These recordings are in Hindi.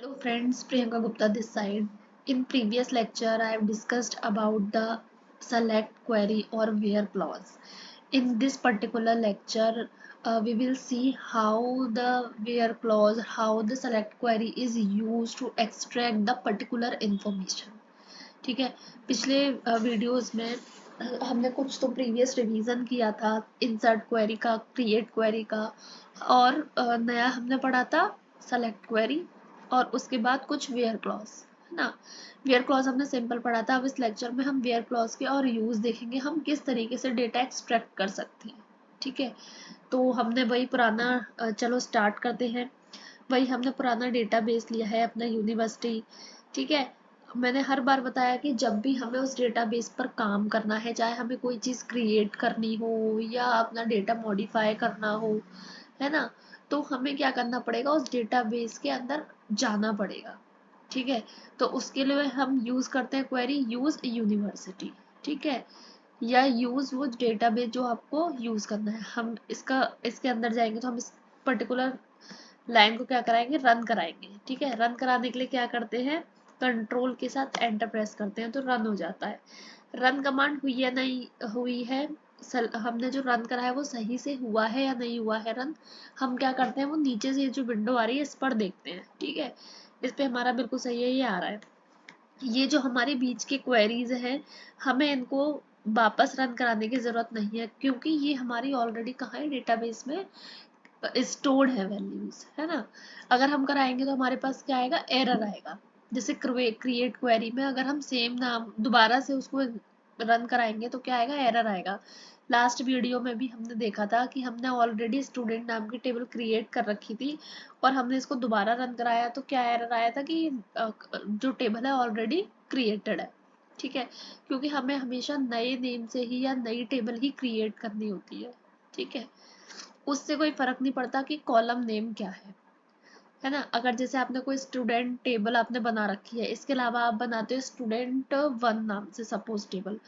Hello friends, Priyanka Gupta this side. In previous lecture, I have discussed about the select query or where clause. In this particular lecture, we will see how the where clause, how the select query is used to extract the particular information. ठीक है, पिछले वीडियोस में हमने कुछ तो प्रीवियस रिवीजन किया था इंसर्ट क्वेरी का, क्रिएट क्वेरी का, और नया हमने पढ़ा था सेलेक्ट क्वेरी, और उसके बाद कुछ वेयर क्लॉज, है ना। वेयर क्लॉज हमने सिंपल पढ़ा था। अब इस लेक्चर में हम वेयर क्लॉज के और यूज देखेंगे, हम किस तरीके से डेटा एक्सट्रैक्ट कर सकते हैं। ठीक है, तो हमने वही पुराना चलो स्टार्ट करते हैं। वही हमने पुराना डेटाबेस लिया है अपना यूनिवर्सिटी। ठीक है, मैंने हर बार बताया कि जब भी हमें उस डेटाबेस पर काम करना है, चाहे हमें कोई चीज़ क्रिएट करनी हो या अपना डेटा मॉडिफाई करना हो, है ना, तो हमें क्या करना पड़ेगा, उस डेटाबेस के अंदर जाना पड़ेगा। ठीक है, तो उसके लिए हम यूज़ करते हैं क्वेरी यूज़ यूनिवर्सिटी। ठीक है, या यूज़ वो डेटाबेस जो आपको यूज़ करना है। हम इसके अंदर जाएंगे तो हम इस पर्टिकुलर लाइन को क्या कराएंगे, रन कराएंगे। ठीक है, रन कराने के लिए क्या करते हैं, कंट्रोल के साथ एंटर प्रेस करते हैं तो रन हो जाता है। रन कमांड हुई या नहीं हुई है, हमने जो रन करा है वो सही से हुआ है या नहीं हुआ है रन, हम क्या करते हैं, वो नीचे से जो विंडो आ रही है इस पर देखते हैं। ठीक है, इस पे हमारा बिल्कुल सही है, ये आ रहा है। ये जो हमारे बीच के क्वेरीज हैं, हमें इनको वापस रन कराने की जरूरत नहीं है, क्योंकि ये हमारी ऑलरेडी कहाँ है, डेटाबेस में स्टोर्ड है वैल्यूज, है ना। अगर हम कराएंगे तो हमारे पास क्या आएगा, एरर आएगा। जैसे क्रिएट क्वेरी में अगर हम सेम नाम दोबारा से उसको रन कराएंगे तो क्या आएगा, एरर आएगा। लास्ट वीडियो में भी हमने देखा था कि हमने ऑलरेडी स्टूडेंट नाम की टेबल क्रिएट कर रखी थी और हमने इसको दोबारा रन कराया तो क्या एरर आया था कि जो टेबल है ऑलरेडी क्रिएटेड है। ठीक है, क्योंकि हमें हमेशा नए नेम से ही या नई टेबल ही क्रिएट करनी होती है। ठीक है, उससे कोई फर्क नहीं पड़ता कि कॉलम नेम क्या है ना। अगर जैसे आपने कोई स्टूडेंट टेबल आपने बना रखी है, इसके अलावा आप बनाते हो स्टूडेंट वन नाम से सपोज टेबल,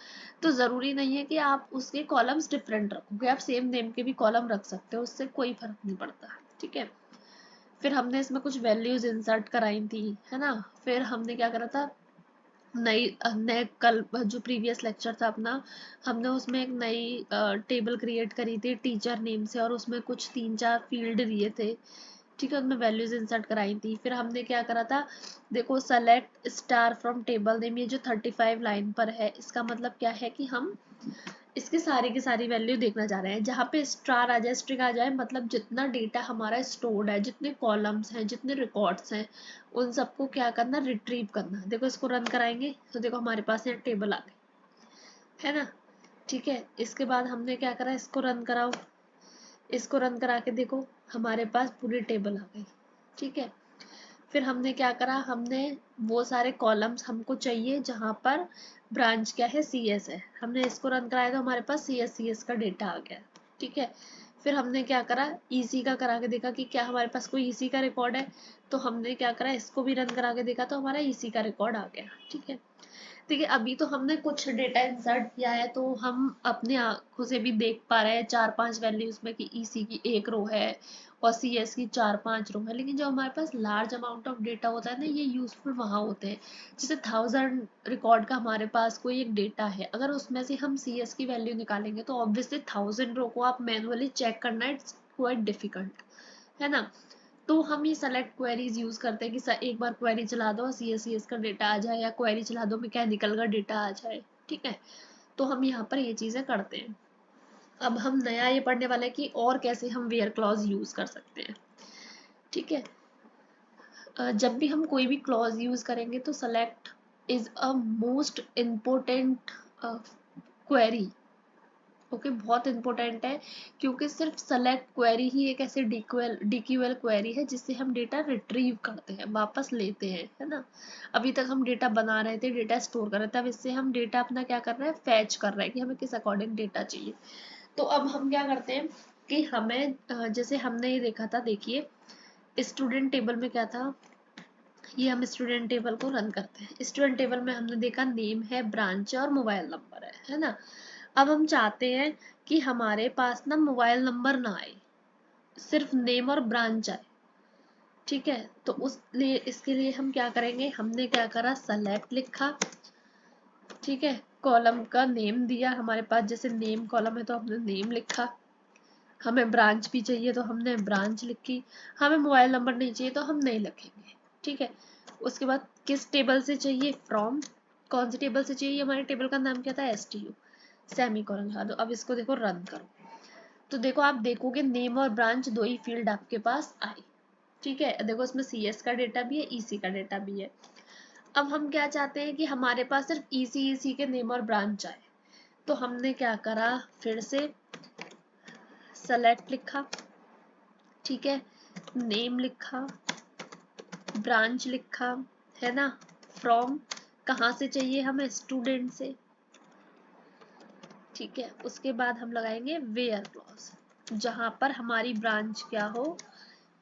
तो ज़रूरी नहीं है कि आप उसके कॉलम्स डिफरेंट रखोगे, आप सेम नेम के भी कॉलम रख सकते हो, उससे कोई फर्क नहीं पड़ता। ठीक है, फिर हमने इसमें कुछ वैल्यूज इंसर्ट कराई थी, है ना। फिर हमने क्या करा था, नई नए कल जो प्रीवियस लेक्चर था अपना, हमने उसमें एक नई टेबल क्रिएट करी थी टीचर नेम से और उसमें कुछ 3-4 फील्ड दिए थे। ठीक है, उनमें वैल्यूज इंसर्ट कराई थी। फिर हमने क्या करा था, देखो select star from table name, ये जो 35 लाइन पर है, इसका मतलब क्या है कि हम इसकी सारी की सारी वैल्यू देखना चाह रहे हैं। जहाँ पे स्टार आ जाए, स्ट्रिंग आ जाए, मतलब जितना डेटा हमारा स्टोर्ड है, जितने कॉलम्स हैं, जितने रिकॉर्ड्स हैं, उन सबको क्या करना, रिट्रीव करना। देखो इसको रन कराएंगे तो देखो हमारे पास यहाँ टेबल आ गई, है ना। ठीक है, इसके बाद हमने क्या करा, इसको रन कराओ, इसको रन करा के देखो हमारे पास पूरी टेबल आ गई। ठीक है, फिर हमने क्या करा, हमने वो सारे कॉलम्स हमको चाहिए जहाँ पर ब्रांच क्या है, सी एस है, हमने इसको रन कराया तो हमारे पास सी एस का डेटा आ गया। ठीक है, फिर हमने क्या करा, ईसी का करा के देखा कि क्या हमारे पास कोई ईसी का रिकॉर्ड है, तो हमने क्या करा, इसको भी रन करा के देखा तो हमारा ईसी का रिकॉर्ड आ गया। ठीक है, देखिए अभी तो हमने कुछ डेटा इंसर्ट किया है तो हम अपने आंखों से भी देख पा रहे हैं 4-5 वैल्यूज में कि ईसी की एक रो है और सीएस की 4-5 रो है। लेकिन जब हमारे पास लार्ज अमाउंट ऑफ डेटा होता है ना, ये यूजफुल वहाँ होते हैं। जैसे 1000 रिकॉर्ड का हमारे पास कोई एक डेटा है, अगर उसमें से हम सीएस की वैल्यू निकालेंगे तो ऑब्वियसली 1000 रो को आप मैनुअली चेक करना इट्स क्वाइट डिफिकल्ट, है ना। तो हम ये सेलेक्ट क्वेरीज यूज करते हैं कि एक बार क्वेरी चला दो सी एस का डेटा आ जाए, या क्वेरी चला दो मैकेनिकल का डेटा आ जाए। ठीक है, तो हम यहाँ पर ये चीजें करते हैं। अब हम नया ये पढ़ने वाले हैं कि और कैसे हम वेयर क्लॉज यूज कर सकते हैं। ठीक है, जब भी हम कोई भी क्लॉज यूज करेंगे तो select is a most important query. Okay, बहुत इंपॉर्टेंट है, क्योंकि सिर्फ सेलेक्ट क्वेरी ही एक ऐसे डीक्यूएल क्वेरी है जिससे हम डेटा रिट्रीव करते हैं, वापस लेते हैं, है ना। अभी तक हम डेटा बना रहे थे, डेटा स्टोर कर रहे थे, अब इससे हम डेटा अपना क्या कर रहे हैं, फैच कर रहे हैं कि हमें किस अकॉर्डिंग डेटा चाहिए। तो अब हम क्या करते हैं कि हमें जैसे हमने ये देखा था, देखिए स्टूडेंट टेबल में क्या था, ये हम स्टूडेंट टेबल को रन करते हैं। स्टूडेंट टेबल में हमने देखा नेम है, ब्रांच है और मोबाइल नंबर है ना। अब हम चाहते हैं कि हमारे पास ना मोबाइल नंबर ना आए, सिर्फ नेम और ब्रांच आए। ठीक है, तो उस लिए इसके लिए हम क्या करेंगे, हमने क्या करा, सेलेक्ट लिखा, ठीक है, कॉलम का नेम दिया, हमारे पास जैसे नेम कॉलम है तो हमने नेम लिखा, हमें ब्रांच भी चाहिए तो हमने ब्रांच लिखी, हमें मोबाइल नंबर नहीं चाहिए तो हम नहीं लिखेंगे, ठीक है। उसके बाद किस टेबल से चाहिए, फ्रॉम, कौन सी टेबल से चाहिए, हमारे टेबल का नाम क्या था, STU, सेमी कॉलन लगा दो। अब इसको देखो रन करो, तो देखो आप देखोगे नेम और ब्रांच दो ही फील्ड आपके पास आए, ठीक है। देखो इसमें CS का डेटा भी है, EC का डेटा भी है। अब हम क्या चाहते हैं कि हमारे पास सिर्फ EC के नेम और ब्रांच आए, तो हमने क्या करा, फिर से सेलेक्ट लिखा, ठीक है, नेम लिखा, ब्रांच लिखा, है ना, फ्रॉम कहाँ से चाहिए हमें, स्टूडेंट से, ठीक है। उसके बाद हम लगाएंगे वेयर क्लॉज, जहां पर हमारी ब्रांच क्या हो,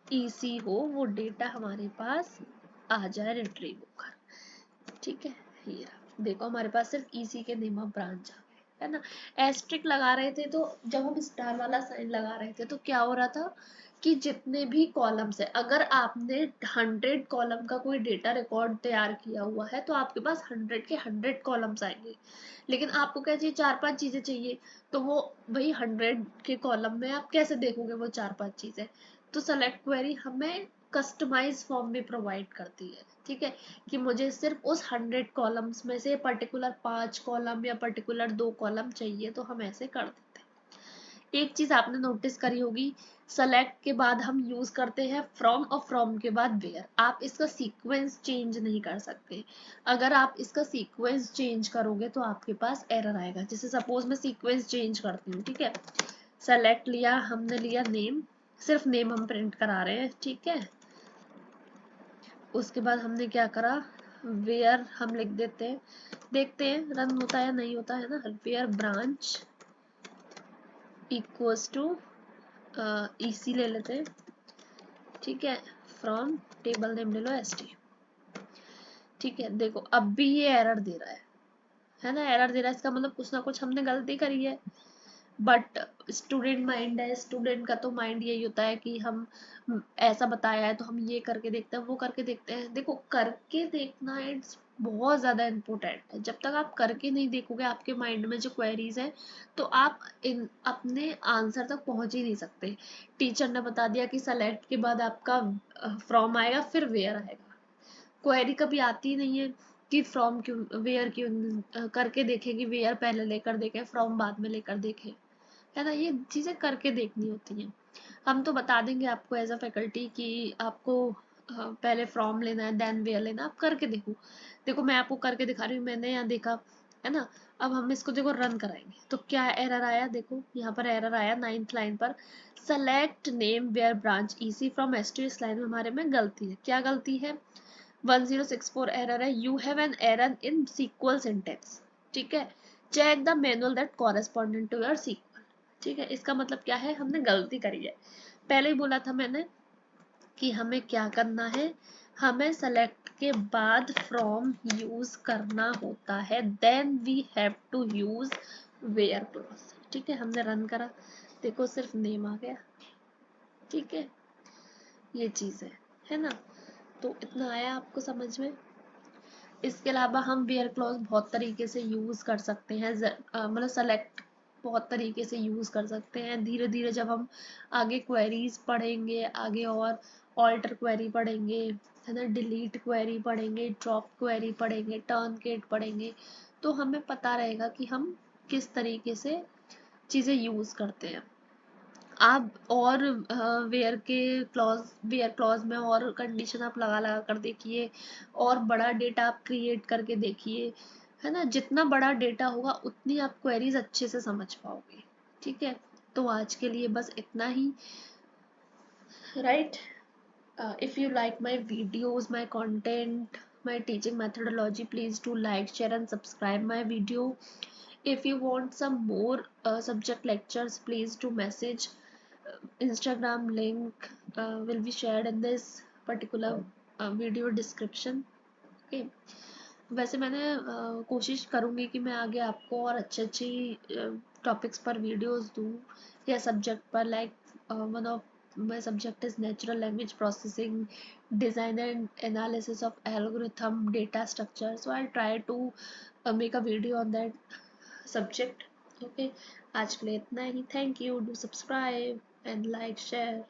EC हो, वो डेटा हमारे पास आ जाए रिट्रीव होकर, ठीक है। ये देखो हमारे पास सिर्फ EC के नेम ऑफ ब्रांच आ गए, है ना। एस्ट्रिक लगा रहे थे तो जब हम स्टार वाला साइन लगा रहे थे तो क्या हो रहा था कि जितने भी कॉलम्स है, अगर आपने 100 कॉलम का कोई डेटा रिकॉर्ड तैयार किया हुआ है तो आपके पास 100 के 100 कॉलम्स आएंगे, लेकिन आपको क्या चाहिए, 4-5 चीजें चाहिए, तो वो वही 100 के कॉलम में आप कैसे देखोगे वो 4-5 चीजें। तो सेलेक्ट क्वेरी हमें कस्टमाइज फॉर्म में प्रोवाइड करती है, ठीक है, कि मुझे सिर्फ उस 100 कॉलम्स में से पर्टिकुलर 5 कॉलम या पर्टिकुलर 2 कॉलम चाहिए, तो हम ऐसे कर देते हैं। एक चीज आपने नोटिस करी होगी, सेलेक्ट के बाद हम यूज करते हैं फ्रॉम और फ्रॉम के बाद वेयर, आप इसका सीक्वेंस चेंज नहीं कर सकते। अगर आप इसका सीक्वेंस चेंज करोगे तो आपके पास एरर आएगा। जैसे सपोज मैं सीक्वेंस चेंज करती हूँ, ठीक है, सेलेक्ट लिया, हमने लिया नेम, सिर्फ नेम हम प्रिंट करा रहे हैं, ठीक है। उसके बाद हमने क्या करा, वेयर हम लिख देते हैं, देखते हैं रन होता है या नहीं होता है ना, where branch equals to EC ले लेते हैं, ठीक है, फ्रॉम टेबल नेम ले लो ST, ठीक है। देखो अब भी ये एरर दे रहा है ना, एरर दे रहा है, इसका मतलब कुछ ना कुछ हमने गलती करी है। बट स्टूडेंट माइंड है, स्टूडेंट का तो माइंड यही होता है कि हम ऐसा बताया है तो हम ये करके देखते हैं, वो करके देखते हैं। देखो करके देखना इट्स बहुत ज़्यादा इम्पोर्टेंट है। जब तक आप करके नहीं देखोगे आपके माइंड में जो क्वेरीज है तो आप इन अपने आंसर तक पहुंच ही नहीं सकते। टीचर ने बता दिया कि सेलेक्ट के बाद आपका फ्रॉम आएगा फिर वेयर आएगा, क्वेरी कभी आती नहीं है कि फ्रॉम क्यों वेयर क्यों करके देखें कि वेयर पहले लेकर देखें फ्रॉम बाद में लेकर देखें, है ना। ये चीज़ें करके देखनी होती हैं। हम तो बता देंगे आपको एज अ फैकल्टी कि आपको पहले फ्रॉम लेना है देन वेयर लेना, आप करके देखो। देखो मैं आपको करके दिखा रही हूँ, मैंने यहाँ देखा, है ना। अब हम इसको देखो रन कराएंगे तो क्या एरर आया, देखो यहाँ पर एरर आया 9th लाइन पर, select name where branch EC from ST। इस लाइन में हमारे में गलती है, क्या गलती है, 1064 एरर है, you have an error in SQL syntax, ठीक है, check the manual that correspondent to your SQL, ठीक है। इसका मतलब क्या है, हमने गलती करी है। पहले ही बोला था मैंने कि हमें क्या करना है, हमें सेलेक्ट के बाद फ्रॉम यूज करना होता है, then we have to use where clause, ठीक है। हमने रन करा, देखो सिर्फ नेम आ गया, ठीक है, ये चीज है ना। तो इतना आया आपको समझ में। इसके अलावा हम वेयर क्लॉज बहुत तरीके से यूज़ कर सकते हैं, मतलब सेलेक्ट बहुत तरीके से यूज़ कर सकते हैं। धीरे धीरे जब हम आगे क्वेरीज पढ़ेंगे, आगे और ऑल्टर क्वेरी पढ़ेंगे, है ना, डिलीट क्वेरी पढ़ेंगे, ड्रॉप क्वेरी पढ़ेंगे, टर्नकेट पढ़ेंगे, तो हमें पता रहेगा कि हम किस तरीके से चीज़ें यूज़ करते हैं। आप और वेयर क्लॉज में और कंडीशन आप लगा लगा कर देखिए, और बड़ा डेटा आप क्रिएट करके देखिए, है ना। जितना बड़ा डेटा होगा उतनी आप क्वेरीज अच्छे से समझ पाओगे, ठीक है। तो आज के लिए बस इतना ही, right. If you like my videos, my content, my teaching methodology, please do like, share and subscribe my video. If you want some more subject lectures, please do message. Instagram link will be shared in this particular video description. Okay. वैसे मैंने कोशिश करूँगी कि मैं आगे आपको और अच्छी टॉपिक्स पर वीडियोस दूँ, या सब्जेक्ट पर, like one of my subject is natural language processing, design and analysis of algorithm, data structure. So I'll try to make a video on that subject. Okay, आज के लिए इतना ही. Thank you. Do subscribe and like, share.